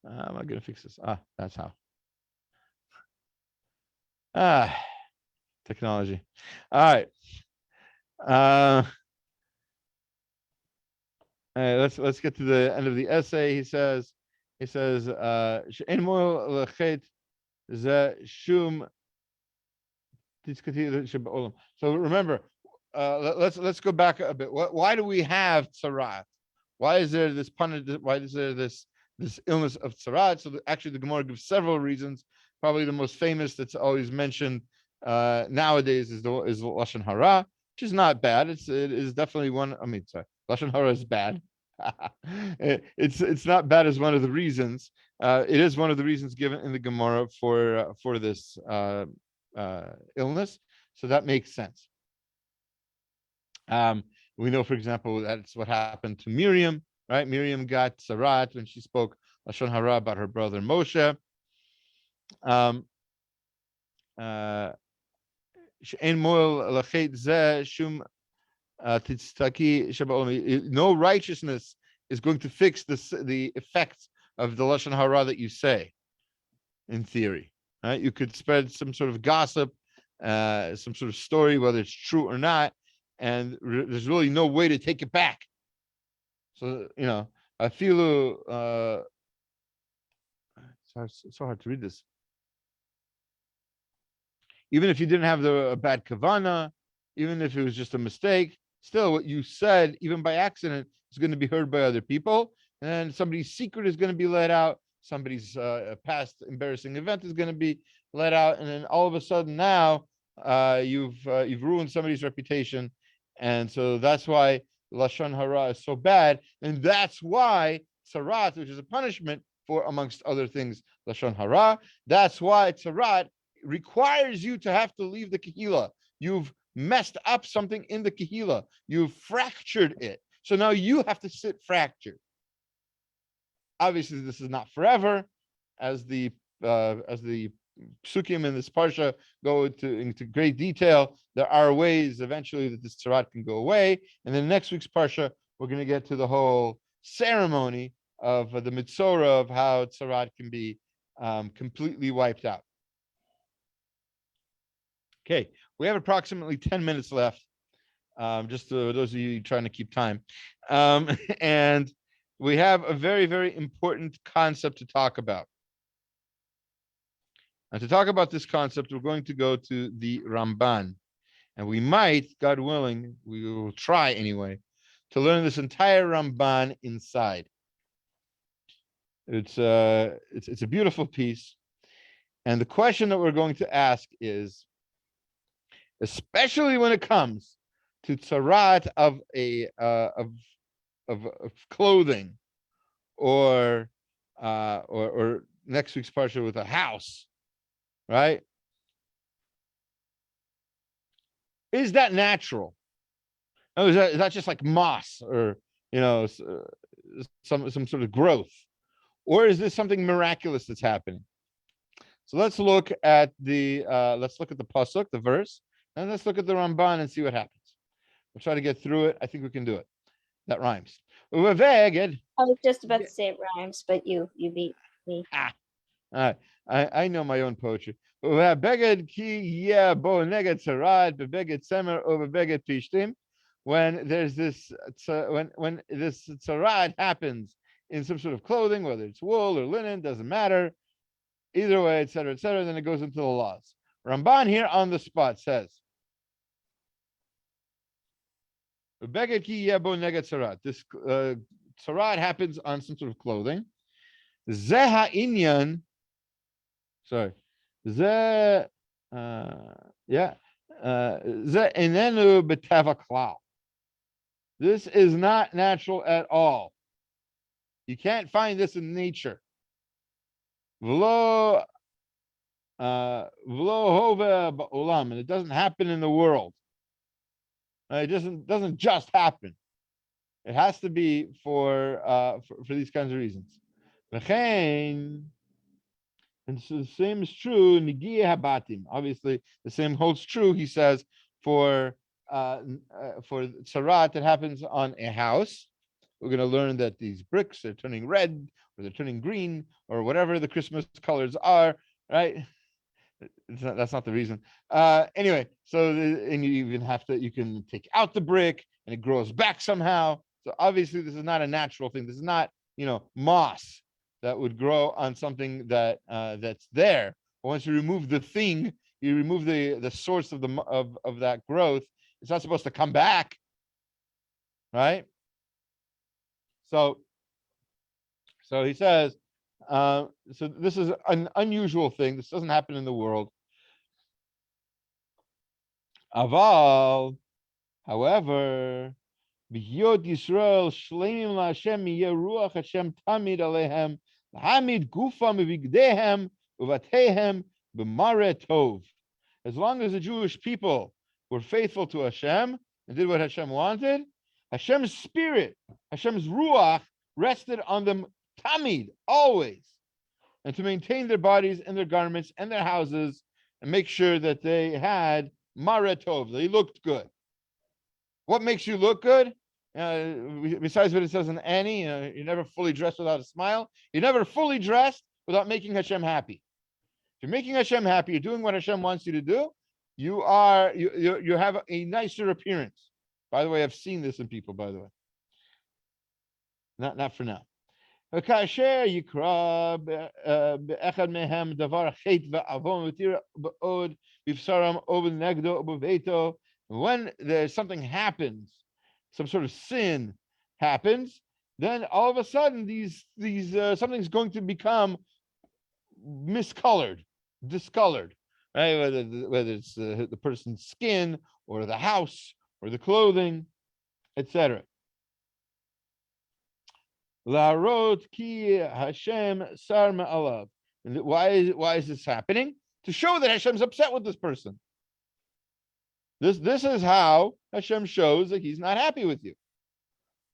S1: I'm not gonna fix this. That's how. Technology. All right. Let's get to the end of the essay. He says, "She'en moel lechet ze shum tiskati shebe'olam." So remember, let's go back a bit. Why do we have tzaraat? Why is there this Why is there this illness of tzaraat? So actually, the Gemara gives several reasons. Probably the most famous that's always mentioned nowadays is lashon hara, which is not bad. It is definitely one. I mean, sorry, lashon hara is bad. It's not bad as one of the reasons. It is one of the reasons given in the Gemara for this illness. So that makes sense. We know, for example, that's what happened to Miriam, right? Miriam got tzaraat when she spoke lashon hara about her brother Moshe. No righteousness is going to fix the effects of the lashon hara that you say. In theory, right? You could spread some sort of gossip, some sort of story, whether it's true or not, and there's really no way to take it back. So I feel it's so hard to read this. Even if you didn't have a bad kavana, even if it was just a mistake, still what you said, even by accident, is going to be heard by other people, and somebody's secret is going to be let out. Somebody's past embarrassing event is going to be let out, and then all of a sudden now you've ruined somebody's reputation, and so that's why lashon hara is so bad, and that's why tzaraat, which is a punishment for, amongst other things, lashon hara. That's why tzaraat requires you to have to leave the kehila. You've messed up something in the kehila. You've fractured it. So now you have to sit fractured. Obviously, this is not forever, as the psukim in this parsha go into great detail. There are ways eventually that this tzaraat can go away. And then next week's parsha, we're going to get to the whole ceremony of the mitzorah of how tzaraat can be completely wiped out. Okay, we have approximately 10 minutes left. Just those of you trying to keep time. And we have a very, very important concept to talk about. And to talk about this concept, we're going to go to the Ramban. And we might, God willing, we will try anyway, to learn this entire Ramban inside. It's a beautiful piece. And the question that we're going to ask is, especially when it comes to tzaraat of clothing, or next week's parsha with a house, right? Is that natural? Oh, is that just like moss, or some sort of growth, or is this something miraculous that's happening? So let's look at the pasuk, the verse, and let's look at the Ramban and see what happens. We'll try to get through it. I think we can do it. That rhymes. Uveveged.
S2: I was just about to say it rhymes, but you beat me.
S1: Ah, I know my own poetry. Uveveged ki yeah bo neged tzaraat beveged semer uveveged pishtim. When there's this when this tzaraat happens in some sort of clothing, whether it's wool or linen, doesn't matter. Either way, etc., then it goes into the laws. Ramban here on the spot says, "Beged ki yebo neged tzaraat." This tzaraat happens on some sort of clothing. Zeha inyan. Sorry. Ze. Yeah. Ze inenu beteva klal. This is not natural at all. You can't find this in nature. V'lo hove ba'olam, and it doesn't happen in the world. It doesn't just happen. It has to be for these kinds of reasons. And so the same is true. Nigia habatim. Obviously, the same holds true. He says for tzaraat that happens on a house. We're going to learn that these bricks are turning red, or they're turning green, or whatever the Christmas colors are. Right? That's not the reason. Anyway, and you even you can take out the brick and it grows back somehow. So obviously this is not a natural thing. This is not, moss that would grow on something that's there. But once you remove the thing, you remove the source of of that growth. It's not supposed to come back, right? So he says, so this is an unusual thing. This doesn't happen in the world. Aval, however, B'yot Yisrael shleimim laHashem yeh ruach Hashem tamid alehem lahamid gufa mevigdehem uvatehem b'mare tov. As long as the Jewish people were faithful to Hashem and did what Hashem wanted, Hashem's spirit, Hashem's ruach, rested on them tamid, always, and to maintain their bodies and their garments and their houses and make sure that they had mare tov, they looked good. What makes you look good? Besides what it says in Annie, you're never fully dressed without a smile. You're never fully dressed without making Hashem happy. If you're making Hashem happy, you're doing what Hashem wants you to do, you have a nicer appearance. By the way, I've seen this in people, by the way. Not for now. וכאשר יקרא באחד מהם דבר חטא ועוון ותראה בעוד בבשרם או בנגדו או בביתו, when there's something happens, some sort of sin happens, then all of a sudden these something's going to become discolored, right? Whether it's the person's skin or the house or the clothing, etc. La'arot ki Hashem sar ma'alav. And why is this happening? To show that Hashem's upset with this person. This is how Hashem shows that He's not happy with you.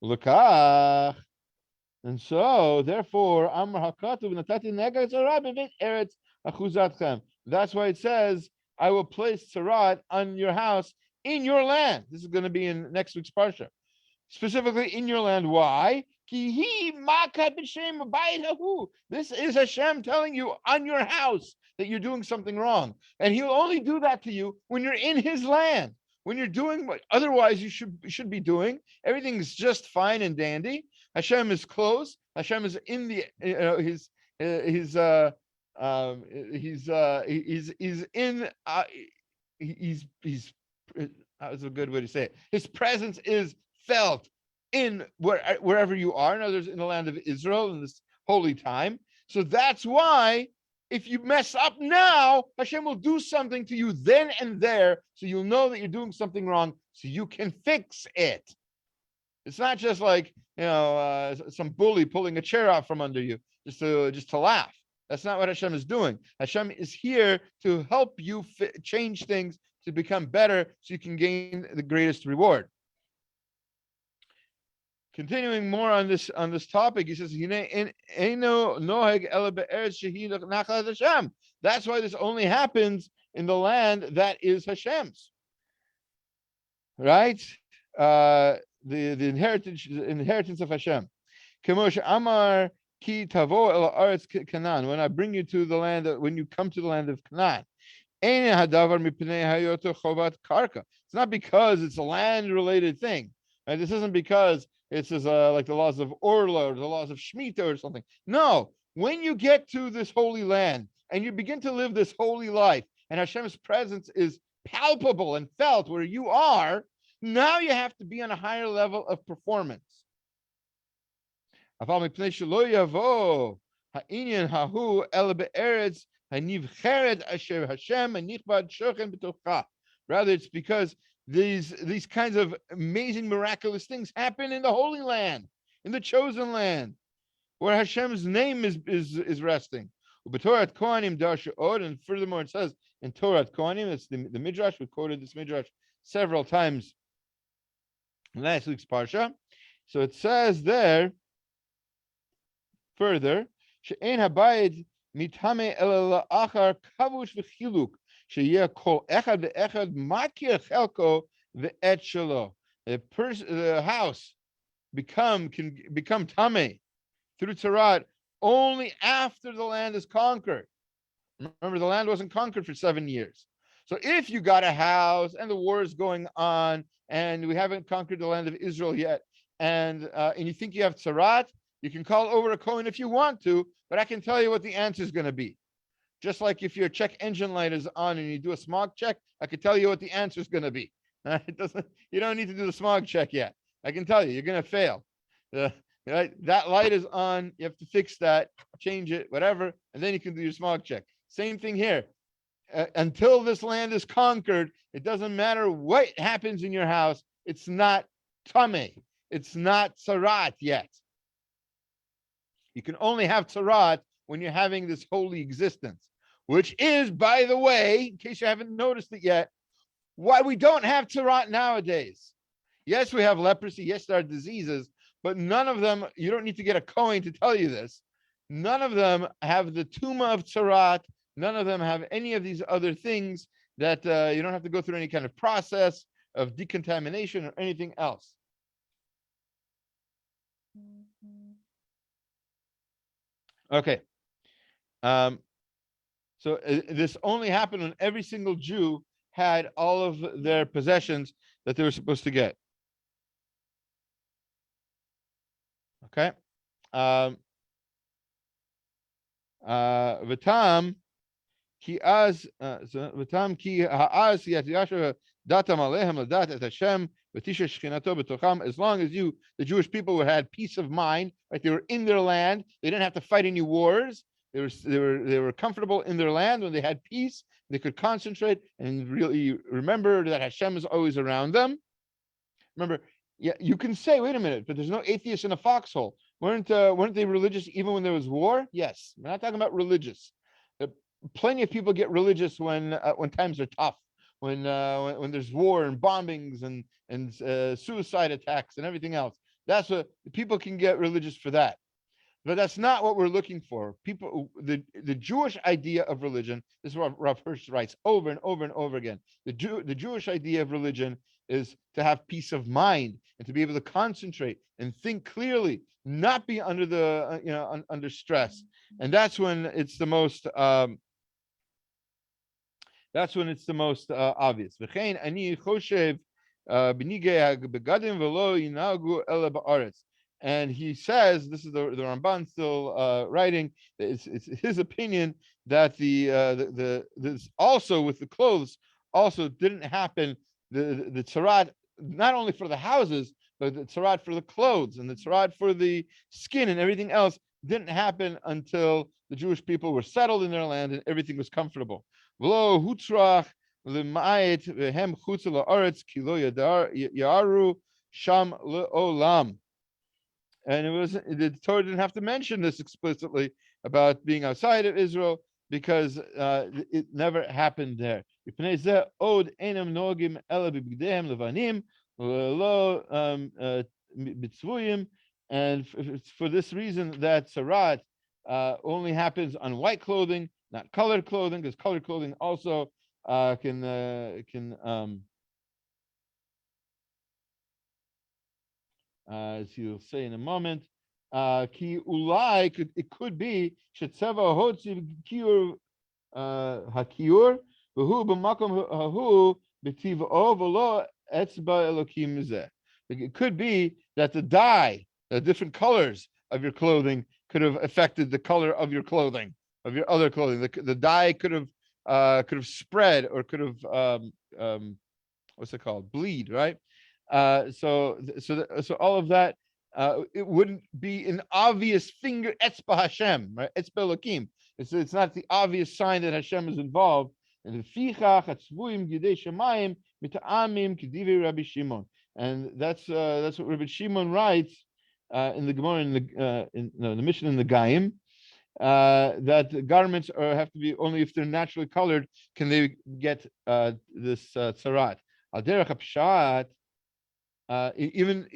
S1: L'kach, and so therefore Amar hakatuv natati neged tzaraat bebeit eretz achuzatchem. That's why it says, "I will place tzaraat on your house in your land." This is going to be in next week's parsha. Specifically in your land. Why? This is Hashem telling you on your house that you're doing something wrong. And He'll only do that to you when you're in His land. When you're doing what otherwise you should be doing, everything's just fine and dandy. Hashem is close. Hashem is in the that's a good way to say it. His presence is felt in wherever you are, in others in the land of Israel in this holy time. So that's why if you mess up now, Hashem will do something to you then and there, so you'll know that you're doing something wrong, so you can fix it. It's not just like some bully pulling a chair out from under you just to laugh. That's not what Hashem is doing. Hashem is here to help you change things to become better, so you can gain the greatest reward. Continuing more on this topic, he says, that's why this only happens in the land that is Hashem's. Right? the inheritance of Hashem. Kemosh Amar ki tavo el haaretz Canaan. When I bring you to the land, when you come to the land of Canaan. It's not because it's a land-related thing. Right? This isn't because it's like the laws of Orla or the laws of Shemitah or something. No, when you get to this holy land and you begin to live this holy life, and Hashem's presence is palpable and felt where you are, now you have to be on a higher level of performance. Rather, it's because these kinds of amazing, miraculous things happen in the Holy Land, in the chosen land, where Hashem's name is resting. And furthermore, it says in Torah Kohanim, it's the Midrash. We quoted this Midrash several times in last week's Parsha. So it says there, further, she'ein habayit mitame ela la'achar kavush v'chiluk sheyeh kol echad ve'echad makir chelko ve'et shelo. The house can become tame through tzaraat only after the land is conquered. Remember, the land wasn't conquered for 7 years. So if you got a house and the war is going on and we haven't conquered the land of Israel yet, and you think you have tzaraat, you can call over a Kohen if you want to, but I can tell you what the answer is going to be. Just like if your check engine light is on and you do a smog check, I can tell you what the answer is going to be. You don't need to do the smog check yet. I can tell you, you're going to fail. Right? That light is on. You have to fix that, change it, whatever, and then you can do your smog check. Same thing here. Until this land is conquered, it doesn't matter what happens in your house. It's not tameh. It's not tzaraat yet. You can only have tzaraat when you're having this holy existence, which is, by the way, in case you haven't noticed it yet, why we don't have tzaraat nowadays. Yes, we have leprosy. Yes, there are diseases, but none of them, you don't need to get a Kohen to tell you this. None of them have the tumah of tzaraat. None of them have any of these other things that you don't have to go through any kind of process of decontamination or anything else. Okay. So this only happened when every single Jew had all of their possessions that they were supposed to get. Okay. V'tam ki az v'tam ki ha'az yasher datam alehem ladat et Hashem v'tisha shchinato b'tocham. As long as the Jewish people had peace of mind, right? They were in their land. They didn't have to fight any wars. They were comfortable in their land. When they had peace, they could concentrate and really remember that Hashem is always around them. Remember, yeah, you can say, wait a minute, but there's no atheists in a foxhole. Weren't they religious even when there was war? Yes, we're not talking about religious. Plenty of people get religious when times are tough, when there's war and bombings and suicide attacks and everything else. That's what people can get religious for that. But that's not what we're looking for. People, the Jewish idea of religion, this is what Rav Hirsch writes over and over and over again. The Jewish idea of religion is to have peace of mind and to be able to concentrate and think clearly, not be under under stress. And that's when it's the most obvious. And he says, this is the Ramban still writing, it's his opinion that this also with the clothes also didn't happen. The tzaraat, not only for the houses, but the tzaraat for the clothes and the tzaraat for the skin and everything else didn't happen until the Jewish people were settled in their land and everything was comfortable. V'lo hutzrach l'ma'et v'hem chutz la'aretz ki lo yaru sham le'olam. And the Torah didn't have to mention this explicitly about being outside of Israel because it never happened there. And it's for this reason that tzaraat only happens on white clothing, not colored clothing, because colored clothing also can as he'll say in a moment. Ki ulai, it could be shetzeva hotzi kiur hakiur v'hu b'makom hahu b'tiv'o v'lo etzba elokim mizeh. It could be that the dye, the different colors of your clothing, could have affected the color of your clothing, of your other clothing. The dye could have spread, or could have what's it called, bleed, right? So all of that, it wouldn't be an obvious finger etzba Hashem, right? Etzba Elokim. It's not the obvious sign that Hashem is involved. And that's what Rabbi Shimon writes in the Gemara, in the Mishnah, in the Gaim, that the garments have to be only if they're naturally colored can they get this tzaraat. Al derech hapshat, even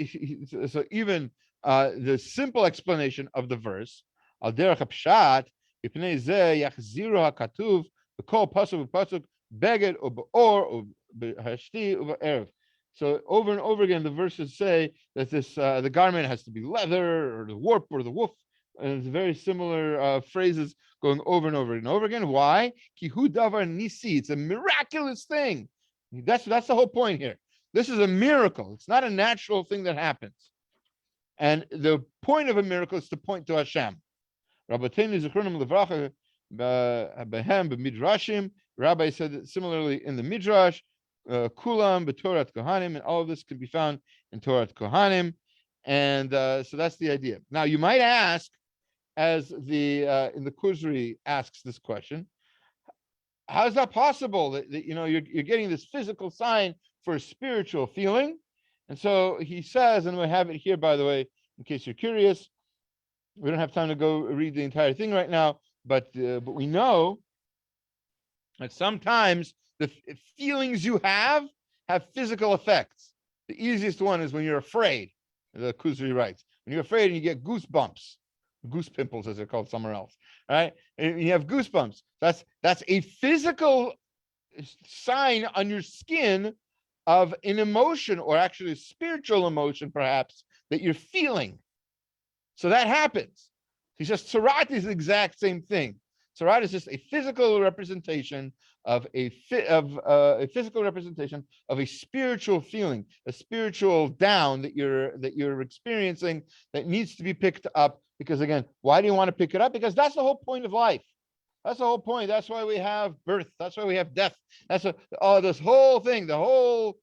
S1: the simple explanation of the verse, al derech hapshat, ipnei zeh yachziru hakatuv b'kol pasuk v'pasuk beged or be'or or b'hashti or b'erev. So over and over again, the verses say that this the garment has to be leather or the warp or the woof, and it's very similar phrases going over and over and over again. Why? Ki hu davar nisi. It's a miraculous thing. That's the whole point here. This is a miracle. It's not a natural thing that happens. And the point of a miracle is to point to Hashem. Rabbeinu zichronim levracha behem b'midrashim. Rabbi said it similarly in the midrash. Kulam b'Torat Kohanim, and all of this can be found in Torat Kohanim, and so that's the idea. Now you might ask, as the in the Kuzri asks this question, how is that possible that you're getting this physical sign for a spiritual feeling? And so he says, and we have it here, by the way, in case you're curious. We don't have time to go read the entire thing right now, but we know that sometimes the feelings you have physical effects. The easiest one is when you're afraid. The Kuzri writes, when you're afraid and you get goosebumps, goose pimples as they're called somewhere else, right? And you have goosebumps. That's a physical sign on your skin of an emotion, or actually a spiritual emotion, perhaps, that you're feeling. So that happens. He says tzaraat is the exact same thing. Tzaraat is just a physical representation of a physical representation of a spiritual feeling, a spiritual down that you're experiencing that needs to be picked up. Because again, why do you want to pick it up? Because that's the whole point of life. That's the whole point. That's why we have birth. That's why we have death. That's this whole thing, the whole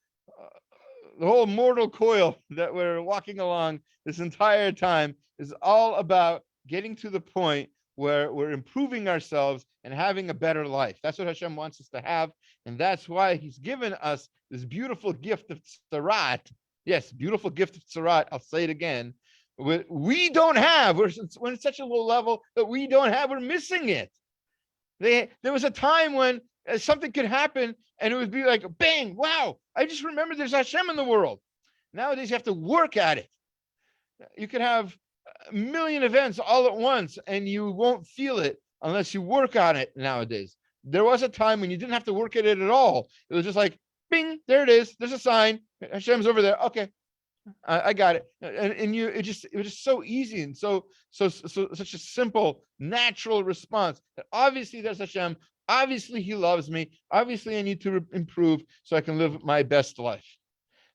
S1: mortal coil that we're walking along this entire time is all about getting to the point where we're improving ourselves and having a better life. That's what Hashem wants us to have. And that's why he's given us this beautiful gift of tzaraat. Yes, beautiful gift of tzaraat. I'll say it again. We don't have, we're at such a low level that we don't have, we're missing it. There was a time when something could happen and it would be like, bang, wow, I just remembered there's Hashem in the world. Nowadays, you have to work at it. You could have a million events all at once and you won't feel it unless you work on it nowadays. There was a time when you didn't have to work at it at all. It was just like, bing, there it is. There's a sign. Hashem's over there. Okay, I got it. And it was just so easy and so such a simple, natural response that obviously there's Hashem. Obviously he loves me. Obviously I need to improve so I can live my best life.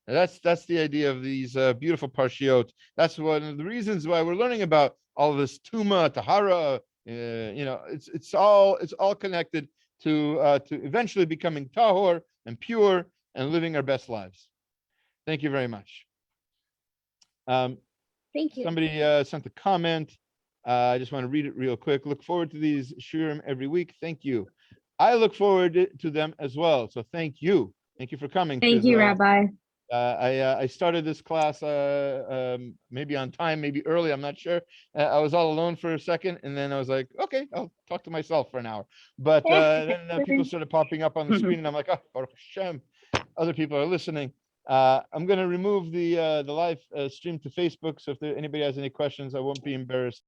S1: Now that's the idea of these beautiful parshiot. That's one of the reasons why we're learning about all of this tuma, tahara. It's all connected to eventually becoming tahor and pure and living our best lives. Thank you very much.
S2: Thank you.
S1: Somebody sent a comment. I just want to read it real quick. Look forward to these shurim every week. Thank you. I look forward to them as well. So thank you. Thank you for coming.
S3: Thank you, Rabbi.
S1: I started this class maybe on time, maybe early. I'm not sure. I was all alone for a second, and then I was like, okay, I'll talk to myself for an hour. But then people started popping up on the screen, and I'm like, oh, Baruch Hashem, other people are listening. I'm going to remove the live stream to Facebook. So if anybody has any questions, I won't be embarrassed.